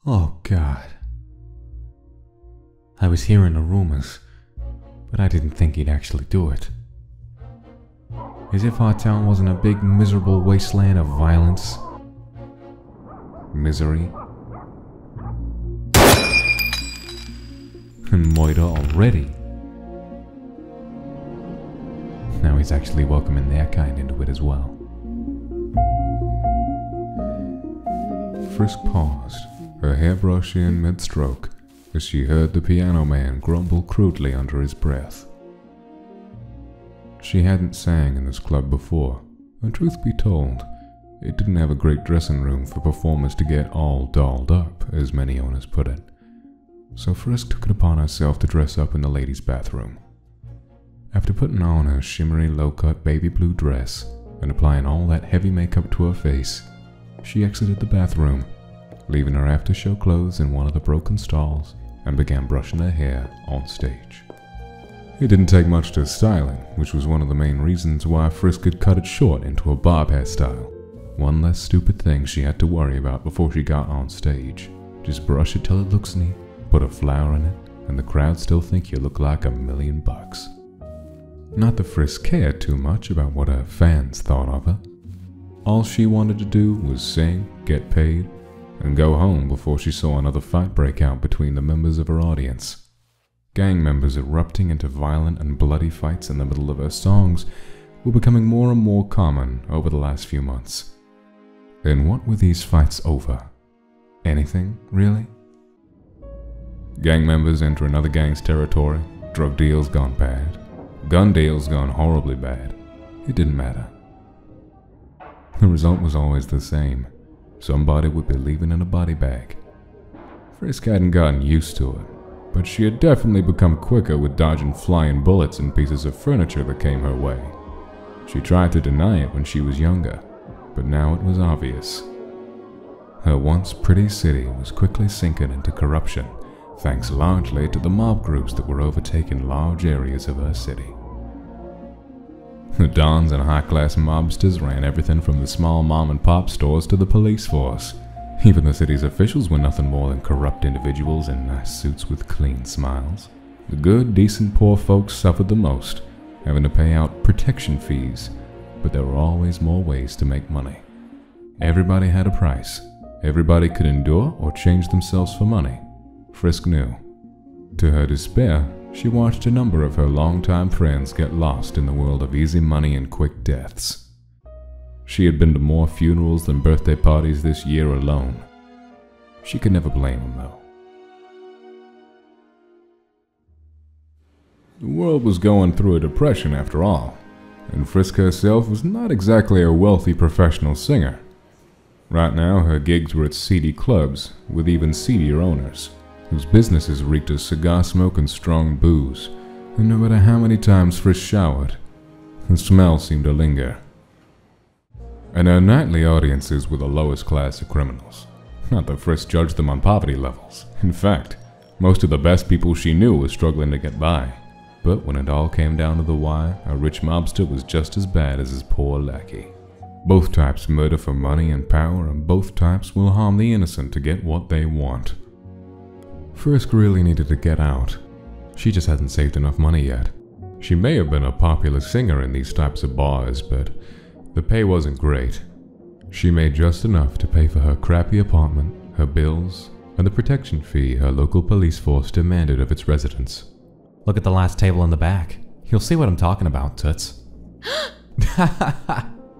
Oh God. I was hearing the rumors, but I didn't think he'd actually do it. As if our town wasn't a big miserable wasteland of violence, misery, and murder already. Now he's actually welcoming their kind into it as well. Frisk paused, her hairbrush in mid-stroke, as she heard the piano man grumble crudely under his breath. She hadn't sang in this club before, and truth be told, it didn't have a great dressing room for performers to get all dolled up, as many owners put it. So Frisk took it upon herself to dress up in the ladies' bathroom. After putting on her shimmery low-cut baby blue dress and applying all that heavy makeup to her face, she exited the bathroom, leaving her after-show clothes in one of the broken stalls, and began brushing her hair on stage. It didn't take much to styling, which was one of the main reasons why Frisk had cut it short into a bob hairstyle. One less stupid thing she had to worry about before she got on stage. Just brush it till it looks neat, put a flower in it, and the crowd still think you look like $1,000,000. Not that Frisk cared too much about what her fans thought of her. All she wanted to do was sing, get paid, and go home before she saw another fight break out between the members of her audience. Gang members erupting into violent and bloody fights in the middle of her songs were becoming more and more common over the last few months. And what were these fights over? Anything, really? Gang members enter another gang's territory, drug deals gone bad, gun deals gone horribly bad. It didn't matter. The result was always the same. Somebody would be leaving in a body bag. Frisk hadn't gotten used to it, but she had definitely become quicker with dodging flying bullets and pieces of furniture that came her way. She tried to deny it when she was younger, but now it was obvious. Her once pretty city was quickly sinking into corruption, thanks largely to the mob groups that were overtaking large areas of her city. The dons and high-class mobsters ran everything from the small mom-and-pop stores to the police force. Even the city's officials were nothing more than corrupt individuals in nice suits with clean smiles. The good, decent poor folks suffered the most, having to pay out protection fees, but there were always more ways to make money. Everybody had a price. Everybody could endure or change themselves for money. Frisk knew. To her despair, she watched a number of her longtime friends get lost in the world of easy money and quick deaths. She had been to more funerals than birthday parties this year alone. She could never blame them, though. The world was going through a depression after all, and Frisk herself was not exactly a wealthy professional singer. Right now, her gigs were at seedy clubs with even seedier owners, whose businesses reeked of cigar smoke and strong booze, and no matter how many times Frisk showered, the smell seemed to linger. And her nightly audiences were the lowest class of criminals. Not that Frisk judged them on poverty levels. In fact, most of the best people she knew were struggling to get by. But when it all came down to the wire, a rich mobster was just as bad as his poor lackey. Both types murder for money and power, and both types will harm the innocent to get what they want. Frisk really needed to get out. She just hadn't saved enough money yet. She may have been a popular singer in these types of bars, but the pay wasn't great. She made just enough to pay for her crappy apartment, her bills, and the protection fee her local police force demanded of its residents. Look at the last table in the back. You'll see what I'm talking about, Toots.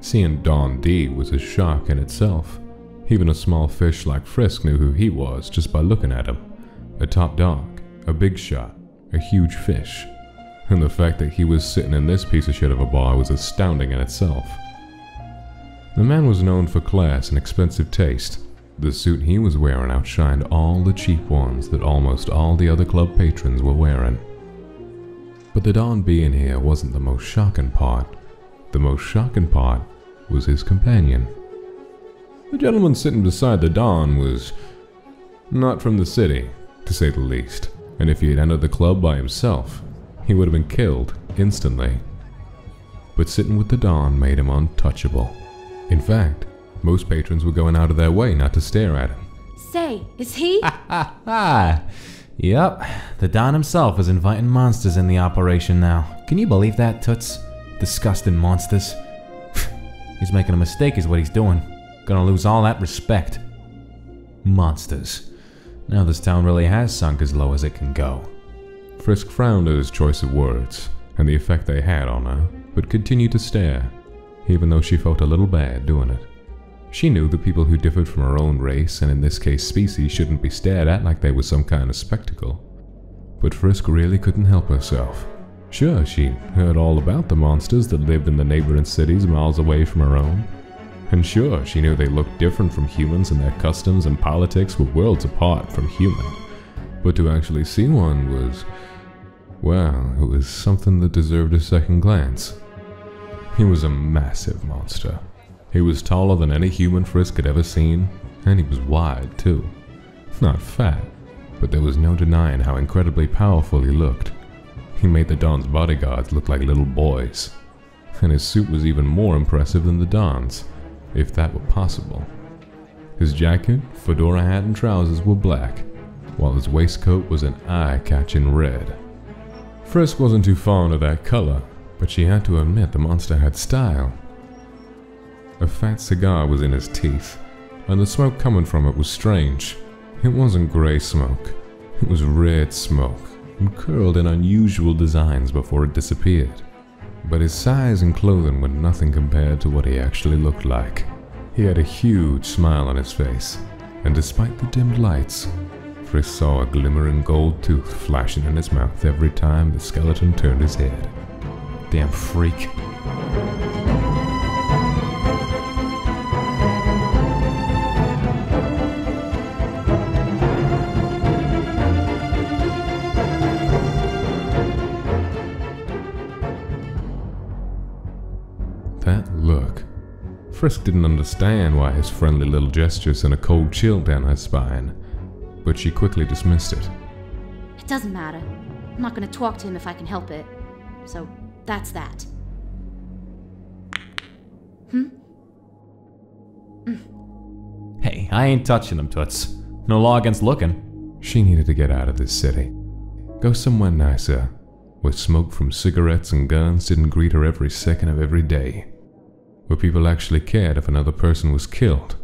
Seeing Don D was a shock in itself. Even a small fish like Frisk knew who he was just by looking at him. A top dog, a big shot, a huge fish. And the fact that he was sitting in this piece of shit of a bar was astounding in itself. The man was known for class and expensive taste. The suit he was wearing outshined all the cheap ones that almost all the other club patrons were wearing. But the Don being here wasn't the most shocking part. The most shocking part was his companion. The gentleman sitting beside the Don was not from the city, to say the least, and if he had entered the club by himself, he would have been killed instantly. But sitting with the Don made him untouchable. In fact, most patrons were going out of their way not to stare at him, Say, is he? Yep, the Don himself is inviting monsters in the operation now. Can you believe that, Toots? Disgusting monsters. He's making a mistake is what he's doing. Gonna lose all that respect. Monsters. Now this town really has sunk as low as it can go. Frisk frowned at his choice of words and the effect they had on her, but continued to stare, even though she felt a little bad doing it. She knew that people who differed from her own race, and in this case species, shouldn't be stared at like they were some kind of spectacle. But Frisk really couldn't help herself. Sure, she'd heard all about the monsters that lived in the neighboring cities miles away from her own. And sure, she knew they looked different from humans and their customs and politics were worlds apart from human. But to actually see one was, well, it was something that deserved a second glance. He was a massive monster. He was taller than any human Frisk had ever seen, and he was wide too. Not fat, but there was no denying how incredibly powerful he looked. He made the Don's bodyguards look like little boys. And his suit was even more impressive than the Don's, if that were possible. His jacket, fedora hat, and trousers were black, while his waistcoat was an eye-catching red. Frisk wasn't too fond of that color, but she had to admit the monster had style. A fat cigar was in his teeth, and the smoke coming from it was strange. It wasn't gray smoke, it was red smoke, and curled in unusual designs before it disappeared. But his size and clothing were nothing compared to what he actually looked like. He had a huge smile on his face, and despite the dimmed lights, Frisk saw a glimmering gold tooth flashing in his mouth every time the skeleton turned his head. Damn freak. That look. Frisk didn't understand why his friendly little gesture sent a cold chill down her spine, but she quickly dismissed it. It doesn't matter. I'm not gonna talk to him if I can help it. So, that's that. Hey, I ain't touching him, Toots. No law against looking. She needed to get out of this city. Go somewhere nicer, where smoke from cigarettes and guns didn't greet her every second of every day. Where people actually cared if another person was killed.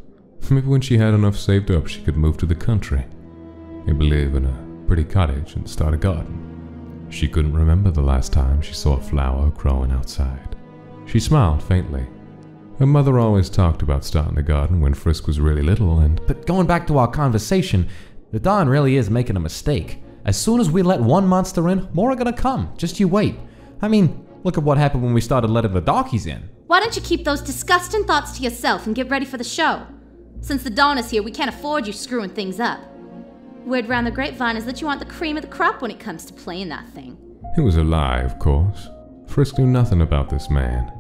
Maybe when she had enough saved up, she could move to the country. Maybe live in a pretty cottage and start a garden. She couldn't remember the last time she saw a flower growing outside. She smiled faintly. Her mother always talked about starting a garden when Frisk was really little and... But going back to our conversation, the Don really is making a mistake. As soon as we let one monster in, more are gonna come. Just you wait. I mean, look at what happened when we started letting the darkies in. Why don't you keep those disgusting thoughts to yourself and get ready for the show? Since the Dawn is here, we can't afford you screwing things up. Word round the grapevine is that you aren't the cream of the crop when it comes to playing that thing. It was a lie, of course. Frisk knew nothing about this man.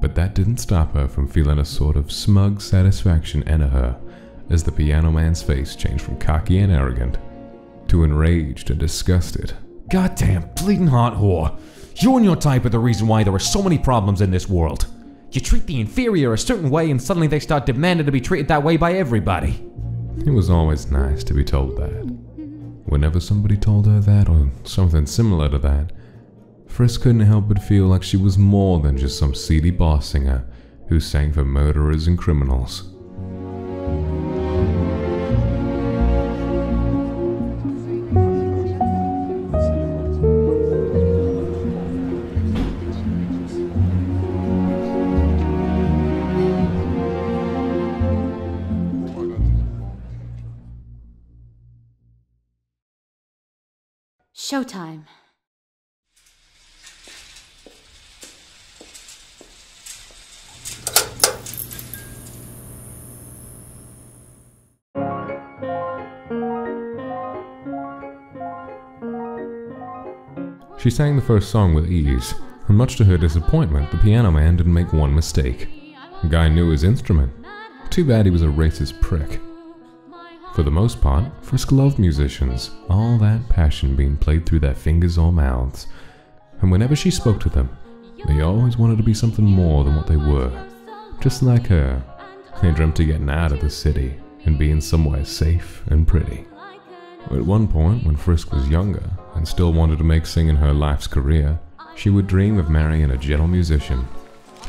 But that didn't stop her from feeling a sort of smug satisfaction enter her as the piano man's face changed from cocky and arrogant to enraged and disgusted. Goddamn bleeding hot whore. You and your type are the reason why there are so many problems in this world. You treat the inferior a certain way and suddenly they start demanding to be treated that way by everybody. It was always nice to be told that. Whenever somebody told her that or something similar to that, Frisk couldn't help but feel like she was more than just some seedy boss singer who sang for murderers and criminals. Showtime. She sang the first song with ease, and much to her disappointment, the piano man didn't make one mistake. The guy knew his instrument. Too bad he was a racist prick. For the most part, Frisk loved musicians, all that passion being played through their fingers or mouths, and whenever she spoke to them, they always wanted to be something more than what they were. Just like her, they dreamt of getting out of the city, and being somewhere safe and pretty. At one point, when Frisk was younger and still wanted to make singing her life's career, she would dream of marrying a gentle musician.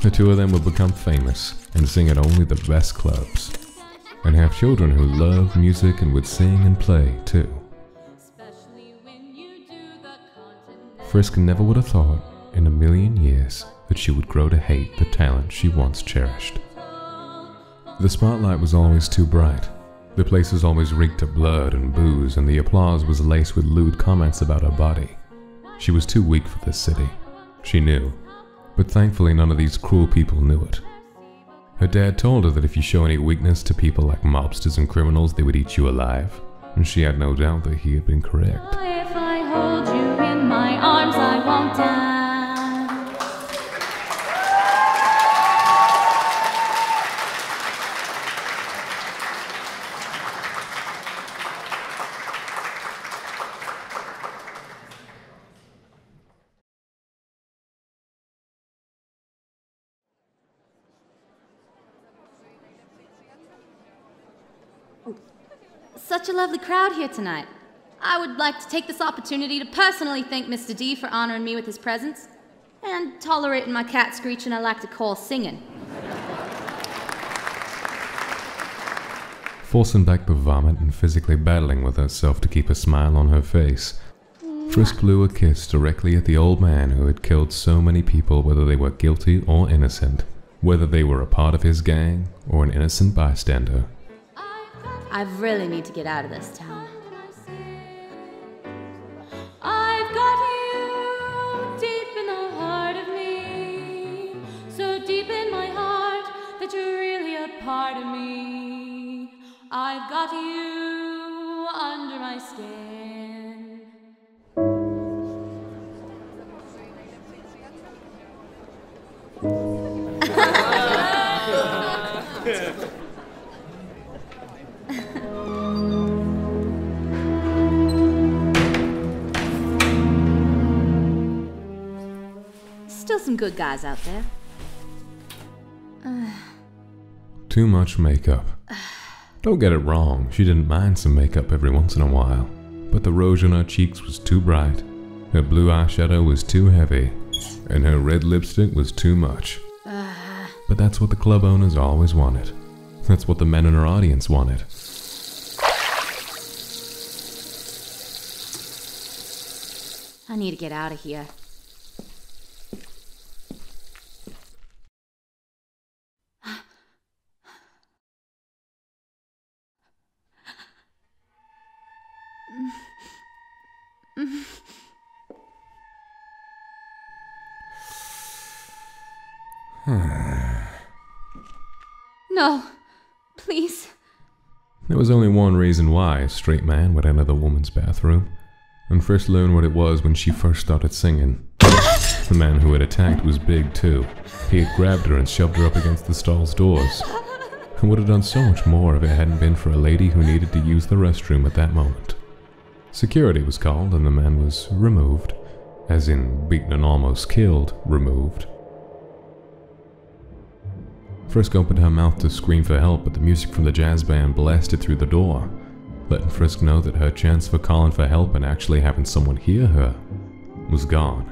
The two of them would become famous and sing at only the best clubs, and have children who loved music and would sing and play too. Frisk never would have thought in a million years that she would grow to hate the talent she once cherished. The spotlight was always too bright. The places always reeked of blood and booze, and the applause was laced with lewd comments about her body. She was too weak for this city. She knew. But thankfully none of these cruel people knew it. Her dad told her that if you show any weakness to people like mobsters and criminals, they would eat you alive. And she had no doubt that he had been correct. If I hold you in my arms, I won't die. Such a lovely crowd here tonight. I would like to take this opportunity to personally thank Mr. D for honoring me with his presence and tolerating my cat screeching I like to call singing. Forcing back the vomit and physically battling with herself to keep a smile on her face, Frisk blew a kiss directly at the old man who had killed so many people, whether they were guilty or innocent, whether they were a part of his gang or an innocent bystander. I really need to get out of this town. I've got you deep in the heart of me, so deep in my heart that you're really a part of me. I've got you under my skin. Still some good guys out there. Too much makeup. Don't get it wrong, she didn't mind some makeup every once in a while, but the rouge on her cheeks was too bright, her blue eyeshadow was too heavy, and her red lipstick was too much. But that's what the club owners always wanted. That's what the men in her audience wanted. I need to get out of here. No, please. There was only one reason why a straight man would enter the woman's bathroom, and Frisk learned what it was when she first started singing. The man who had attacked was big too. He had grabbed her and shoved her up against the stall's doors, and would have done so much more if it hadn't been for a lady who needed to use the restroom at that moment. Security was called and the man was removed, as in beaten and almost killed, removed. Frisk opened her mouth to scream for help, but the music from the jazz band blasted through the door, letting Frisk know that her chance for calling for help and actually having someone hear her was gone.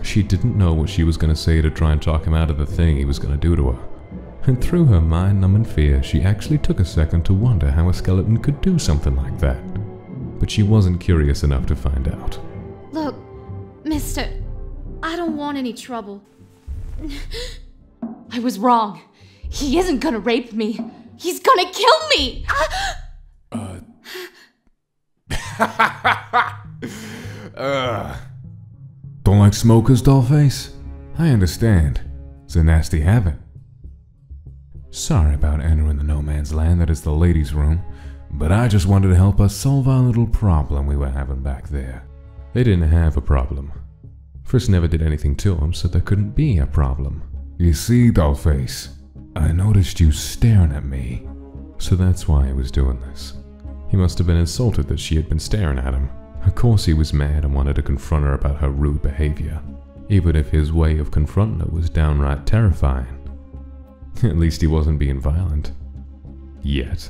She didn't know what she was going to say to try and talk him out of the thing he was going to do to her, and through her mind-numbing fear, she actually took a second to wonder how a skeleton could do something like that, but she wasn't curious enough to find out. Look, mister, I don't want any trouble. I was wrong. He isn't gonna rape me. He's gonna kill me! Don't like smokers, dollface? I understand. It's a nasty habit. Sorry about entering the no man's land that is the ladies' room, but I just wanted to help us solve our little problem we were having back there. They didn't have a problem. Frisk never did anything to him, so there couldn't be a problem. You see, dollface, I noticed you staring at me. So that's why he was doing this. He must have been insulted that she had been staring at him. Of course he was mad and wanted to confront her about her rude behavior, even if his way of confronting her was downright terrifying. At least he wasn't being violent. Yet.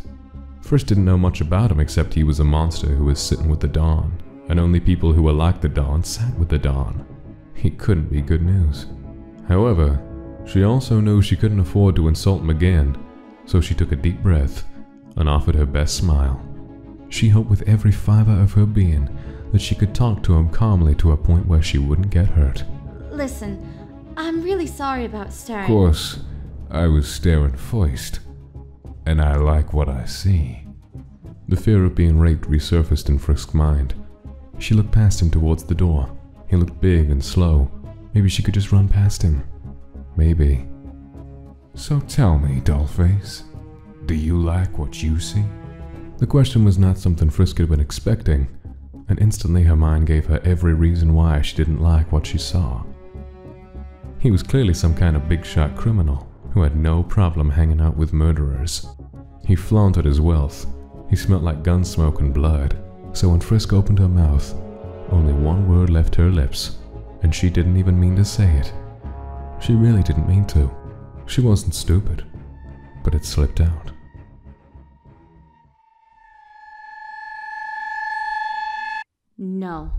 Frisk didn't know much about him except he was a monster who was sitting with the Dawn, and only people who were like the Dawn sat with the Dawn. He couldn't be good news. However, she also knew she couldn't afford to insult him again, so she took a deep breath and offered her best smile. She hoped with every fiber of her being that she could talk to him calmly to a point where she wouldn't get hurt. Listen, I'm really sorry about staring. Of course, I was staring first, and I like what I see. The fear of being raped resurfaced in Frisk's mind. She looked past him towards the door. He looked big and slow. Maybe she could just run past him. Maybe. So tell me, Dollface, do you like what you see? The question was not something Frisk had been expecting, and instantly her mind gave her every reason why she didn't like what she saw. He was clearly some kind of big-shot criminal who had no problem hanging out with murderers. He flaunted his wealth. He smelled like gun smoke and blood, so when Frisk opened her mouth, only one word left her lips, and she didn't even mean to say it. She really didn't mean to. She wasn't stupid, but it slipped out. No.